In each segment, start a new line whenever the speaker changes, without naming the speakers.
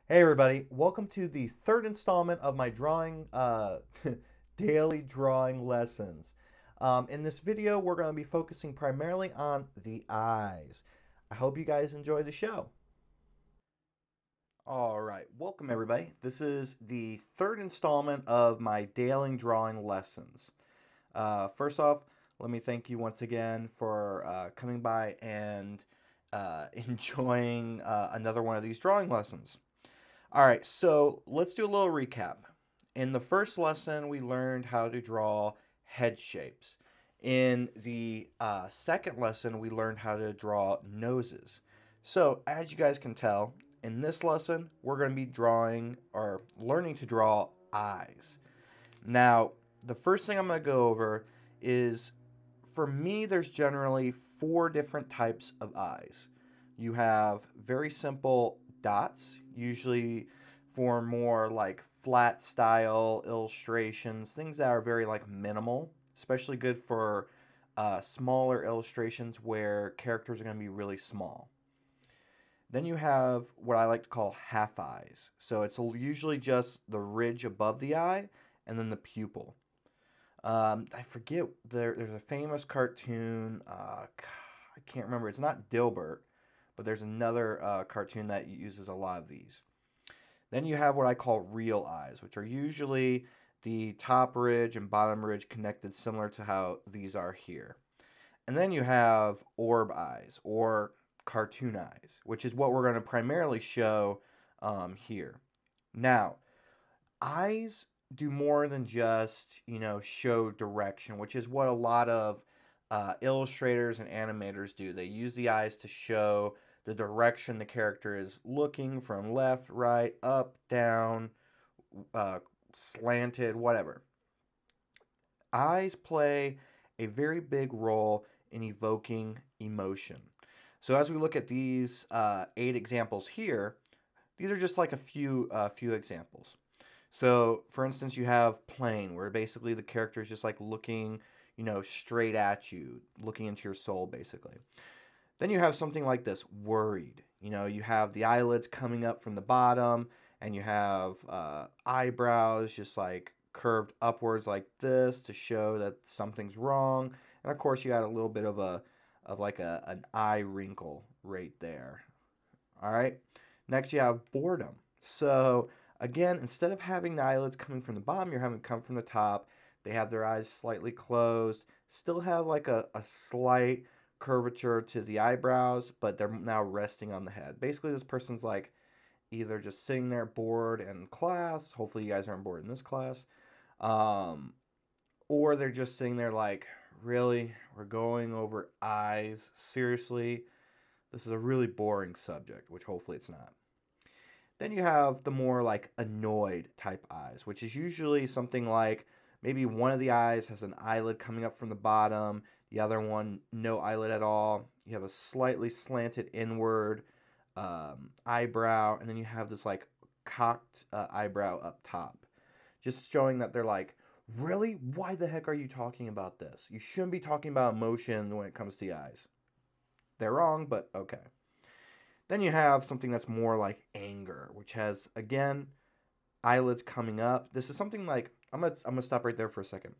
Hey everybody, welcome to the third installment of my drawing daily drawing lessons. In this video, we're going to be focusing primarily on the eyes. I hope you guys enjoy the show. All right, welcome everybody. This is the third installment of my daily drawing lessons. First off, let me thank you once again for coming by and enjoying another one of these drawing lessons. All right, so let's do a little recap. In the first lesson, we learned how to draw head shapes. In the second lesson, we learned how to draw noses. So, as you guys can tell, in this lesson, we're going to be drawing or learning to draw eyes. Now, the first thing I'm going to go over is for me, there's generally four different types of eyes. You have very simple dots, usually for more like flat style illustrations, things that are very like minimal, especially good for smaller illustrations where characters are going to be really small. Then you have what I like to call half eyes. So it's usually just the ridge above the eye and then the pupil. I forget, there's a famous cartoon. I can't remember. It's not Dilbert, but there's another cartoon that uses a lot of these. Then you have what I call real eyes, which are usually the top ridge and bottom ridge connected, similar to how these are here. And then you have orb eyes or cartoon eyes, which is what we're going to primarily show here. Now, eyes do more than just, show direction, which is what a lot of illustrators and animators do. They use the eyes to show the direction the character is looking from left, right, up, down, uh, slanted, whatever. Eyes play a very big role in evoking emotion. So as we look at these 8 examples here, these are just like a few examples. So, for instance, you have plain, where basically the character is just like looking, straight at you, looking into your soul, basically. Then you have something like this, worried. You have the eyelids coming up from the bottom, and you have eyebrows just like curved upwards like this to show that something's wrong. And of course, you add a little bit of an eye wrinkle right there. All right. Next, you have boredom. So again, instead of having the eyelids coming from the bottom, you're having them come from the top. They have their eyes slightly closed, still have like a slight curvature to the eyebrows, but they're now resting on the head. Basically, this person's like either just sitting there bored in class. Hopefully, you guys aren't bored in this class. Um, or they're just sitting there like, really? We're going over eyes? Seriously? This is a really boring subject, which hopefully it's not. Then you have the more like annoyed type eyes, which is usually something like maybe one of the eyes has an eyelid coming up from the bottom, the other one no eyelid at all. You have a slightly slanted inward eyebrow, and then you have this like cocked eyebrow up top, just showing that they're like, really? Why the heck are you talking about this? You shouldn't be talking about emotion when it comes to the eyes. They're wrong, but okay. Then you have something that's more like anger, which has again eyelids coming up. This is something like I'm gonna stop right there for a second.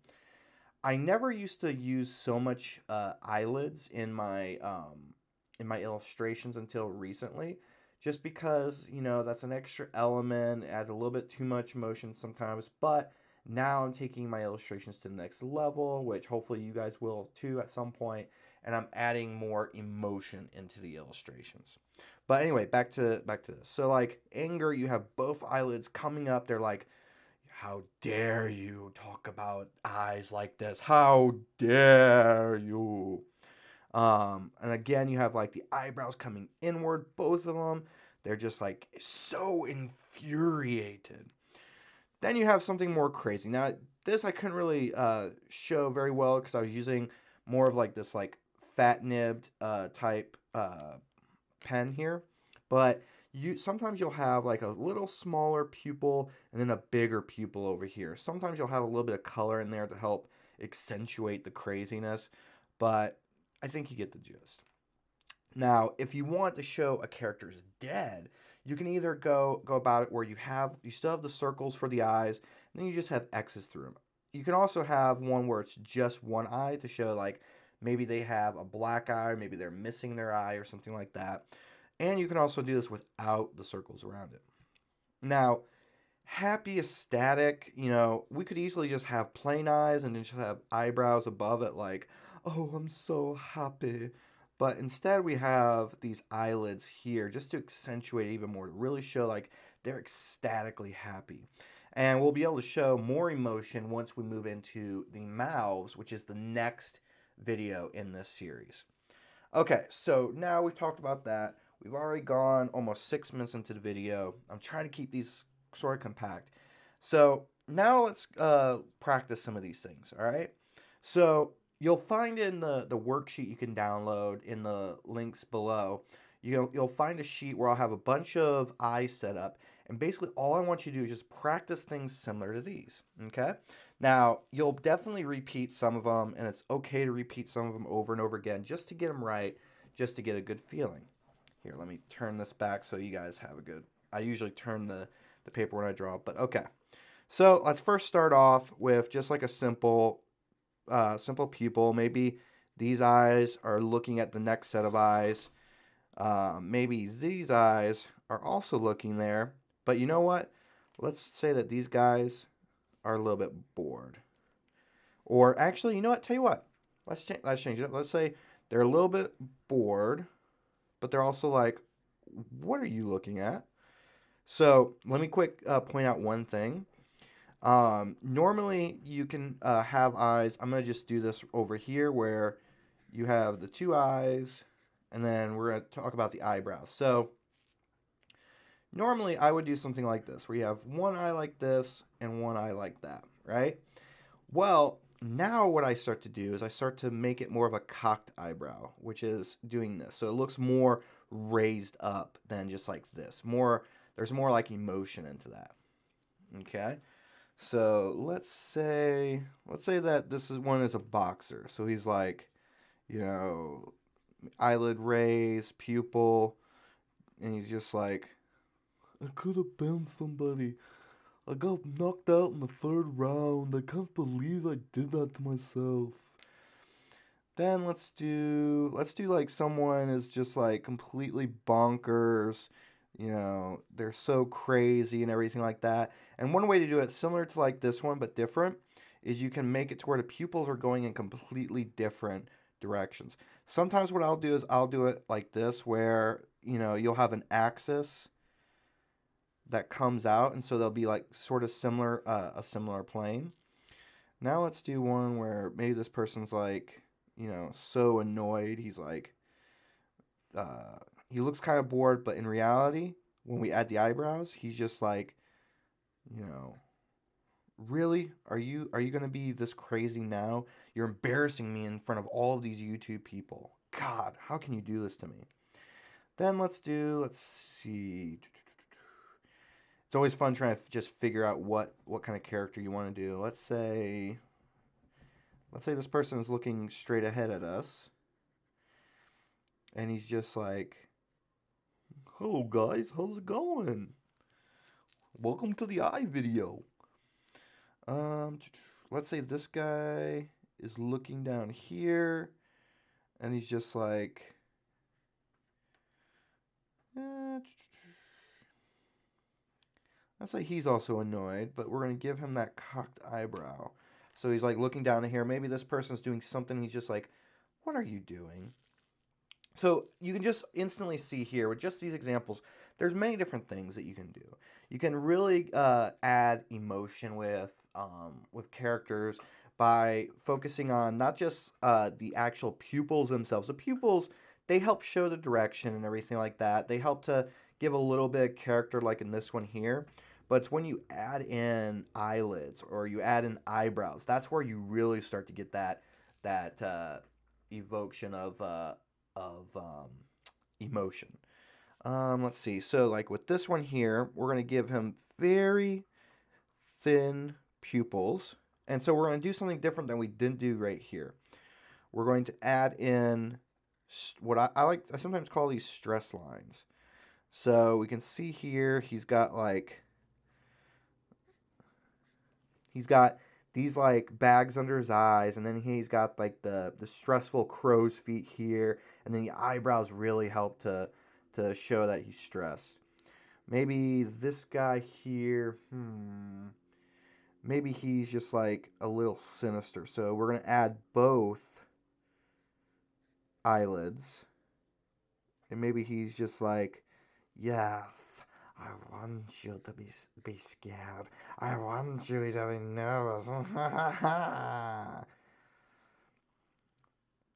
I never used to use so much eyelids in my illustrations until recently, just because that's an extra element, it adds a little bit too much motion sometimes. But now I'm taking my illustrations to the next level, which hopefully you guys will too at some point, and I'm adding more emotion into the illustrations. But anyway, back to this. So like anger, you have both eyelids coming up. They're like, how dare you talk about eyes like this? How dare you? And again, you have like the eyebrows coming inward, both of them. They're just like so infuriated. Then you have something more crazy. Now, this I couldn't really show very well because I was using more of like this like fat nibbed type pen here, but you sometimes you'll have like a little smaller pupil and then a bigger pupil over here. Sometimes you'll have a little bit of color in there to help accentuate the craziness, but I think you get the gist. Now, if you want to show a character's dead, You can either go about it where you still have the circles for the eyes, and then you just have X's through them. You can also have one where it's just one eye to show like maybe they have a black eye, or maybe they're missing their eye or something like that. And you can also do this without the circles around it. Now, happy ecstatic, we could easily just have plain eyes and then just have eyebrows above it like, oh, I'm so happy. But instead we have these eyelids here just to accentuate even more, to really show like they're ecstatically happy. And we'll be able to show more emotion once we move into the mouths, which is the next video in this series. Okay, so now we've talked about that. We've already gone almost 6 minutes into the video. I'm trying to keep these sort of compact. So now let's practice some of these things, all right? So you'll find in the worksheet you can download in the links below, you'll find a sheet where I'll have a bunch of eyes set up. And basically all I want you to do is just practice things similar to these, okay? Now, you'll definitely repeat some of them, and it's okay to repeat some of them over and over again just to get them right, just to get a good feeling. Here, let me turn this back so you guys have a good... I usually turn the paper when I draw, but okay. So let's first start off with just like a simple pupil. Maybe these eyes are looking at the next set of eyes. Maybe these eyes are also looking there. But you know what? Let's say that these guys are a little bit bored. Or actually, you know what? Tell you what. Let's change it. Let's say they're a little bit bored, but they're also like, what are you looking at? So let me quick point out one thing. Normally, you can have eyes. I'm going to just do this over here where you have the two eyes, and then we're going to talk about the eyebrows. So normally, I would do something like this, where you have one eye like this and one eye like that, right? Well, now what I start to do is I start to make it more of a cocked eyebrow, which is doing this. So it looks more raised up than just like this. There's more like emotion into that. Okay? So let's say that this one is a boxer. So he's like, eyelid raised, pupil, and he's just like, I could have been somebody. I got knocked out in the 3rd round. I can't believe I did that to myself. Then let's do like someone is just like completely bonkers. They're so crazy and everything like that. And one way to do it, similar to like this one but different, is you can make it to where the pupils are going in completely different directions. Sometimes what I'll do is I'll do it like this, where you'll have an axis that comes out, and so they'll be like sort of similar, a similar plane. Now let's do one where maybe this person's like, so annoyed. He's like, he looks kind of bored, but in reality, when we add the eyebrows, he's just like, really? Are you gonna be this crazy now? You're embarrassing me in front of all of these YouTube people. God, how can you do this to me? Then let's see. It's always fun trying to just figure out what kind of character you want to do. Let's say this person is looking straight ahead at us, and he's just like, hello guys, how's it going? Welcome to the eye video. Let's say this guy is looking down here, and he's just like, let's say he's also annoyed, but we're going to give him that cocked eyebrow. So he's like looking down here. Maybe this person's doing something. He's just like, what are you doing? So you can just instantly see here with just these examples, there's many different things that you can do. You can really add emotion with characters by focusing on not just the actual pupils themselves. The pupils, they help show the direction and everything like that. They help to give a little bit of character, like in this one here. But it's when you add in eyelids or you add in eyebrows, that's where you really start to get that evocation of emotion. Let's see. So like with this one here, we're going to give him very thin pupils. And so we're going to do something different than we didn't do right here. We're going to add in what I sometimes call these stress lines. So we can see here he's got these like bags under his eyes, and then he's got like the stressful crow's feet here, and then the eyebrows really help to show that he's stressed. Maybe this guy here, maybe he's just like a little sinister. So we're gonna add both eyelids, and maybe he's just like, yes, I want you to be scared. I want you to be nervous.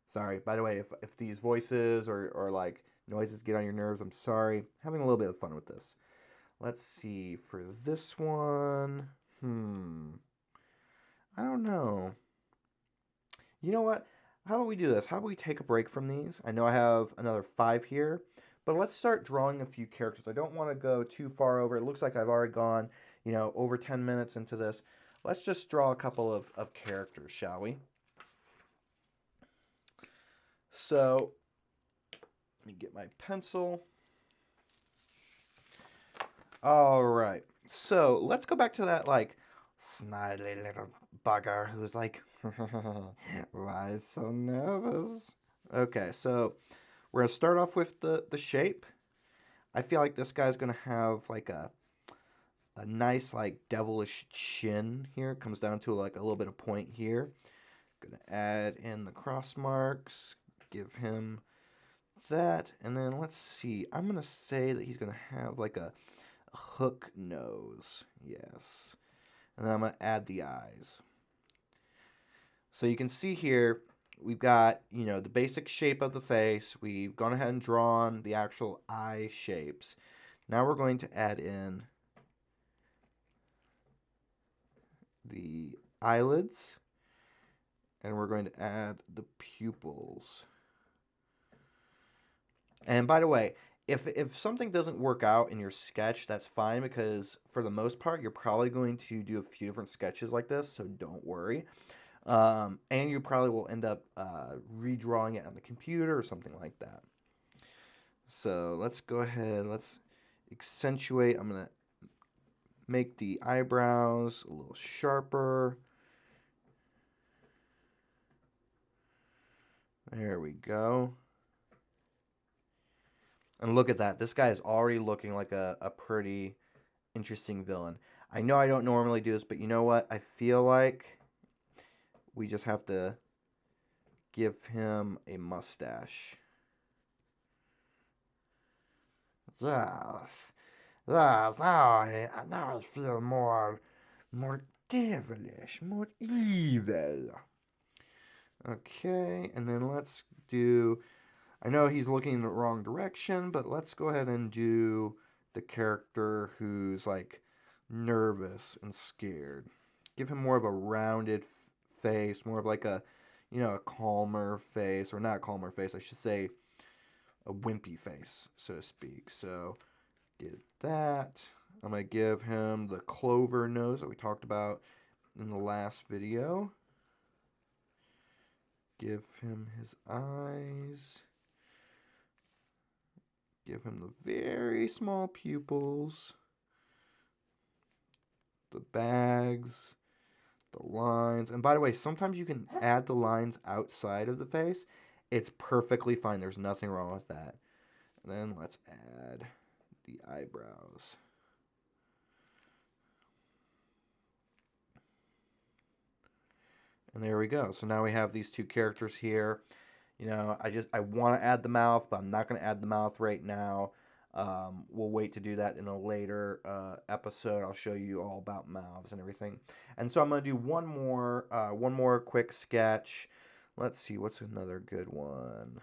Sorry, by the way, if these voices or like noises get on your nerves, I'm sorry. Having a little bit of fun with this. Let's see, for this one, I don't know. You know what? How about we do this? How about we take a break from these? I know I have another 5 here, but let's start drawing a few characters. I don't want to go too far over. It looks like I've already gone, over 10 minutes into this. Let's just draw a couple of characters, shall we? So, let me get my pencil. All right. So, let's go back to that, like, snidely little bugger who's like, why so nervous? Okay, so we're going to start off with the shape. I feel like this guy's going to have like a nice like devilish chin here. It comes down to like a little bit of point here. Going to add in the cross marks, give him that, and then let's see. I'm going to say that he's going to have like a hook nose. Yes. And then I'm going to add the eyes. So you can see here, we've got, the basic shape of the face. We've gone ahead and drawn the actual eye shapes. Now we're going to add in the eyelids, and we're going to add the pupils. And by the way, if something doesn't work out in your sketch, that's fine, because for the most part, you're probably going to do a few different sketches like this, so don't worry. And you probably will end up redrawing it on the computer or something like that. So let's go ahead, let's accentuate. I'm going to make the eyebrows a little sharper. There we go. And look at that. This guy is already looking like a pretty interesting villain. I know I don't normally do this, but you know what? I feel like we just have to give him a mustache. Yes. Yes. Now I feel more devilish, more evil. Okay, and then let's do... I know he's looking in the wrong direction, but let's go ahead and do the character who's like nervous and scared. Give him more of a rounded face, more of like a, a calmer face, or not calmer face, I should say a wimpy face, so to speak. So get that. I'm going to give him the clover nose that we talked about in the last video. Give him his eyes. Give him the very small pupils, the bags, the lines. And by the way, sometimes you can add the lines outside of the face. It's perfectly fine. There's nothing wrong with that. And then let's add the eyebrows. And there we go. So now we have these two characters here. I want to add the mouth, but I'm not going to add the mouth right now. We'll wait to do that in a later episode. I'll show you all about mouths and everything. And so I'm going to do one more quick sketch. Let's see, what's another good one?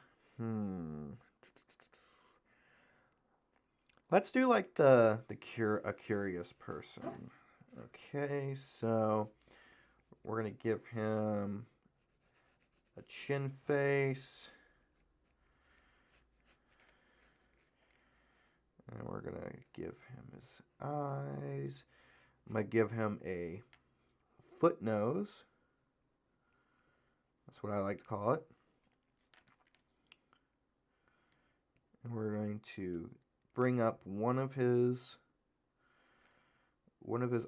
Let's do like a curious person. Okay, so we're going to give him a chin face. And we're going to give him his eyes. I'm going to give him a foot nose. That's what I like to call it. And we're going to bring up one of his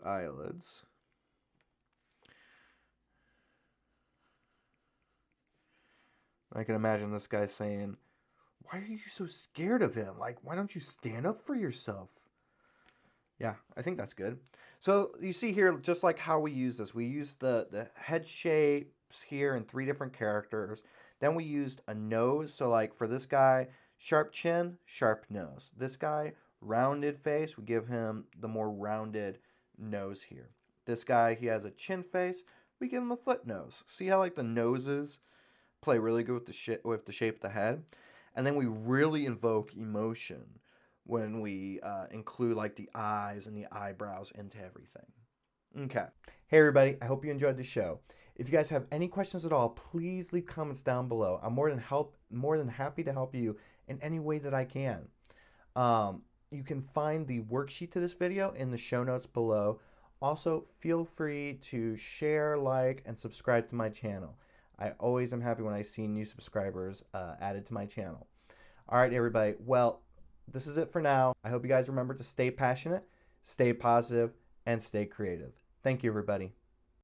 eyelids. I can imagine this guy saying, "Why are you so scared of him? Like, why don't you stand up for yourself?" Yeah, I think that's good. So you see here, just like how we use this, we used the head shapes here in 3 different characters. Then we used a nose. So like for this guy, sharp chin, sharp nose. This guy, rounded face. We give him the more rounded nose here. This guy, he has a chin face. We give him a foot nose. See how like the noses play really good with the shape of the head? And then we really invoke emotion when we include like the eyes and the eyebrows into everything. Okay. Hey everybody, I hope you enjoyed the show. If you guys have any questions at all, please leave comments down below. I'm more than happy to help you in any way that I can. You can find the worksheet to this video in the show notes below. Also, feel free to share, like, and subscribe to my channel. I always am happy when I see new subscribers added to my channel. All right, everybody. Well, this is it for now. I hope you guys remember to stay passionate, stay positive, and stay creative. Thank you, everybody.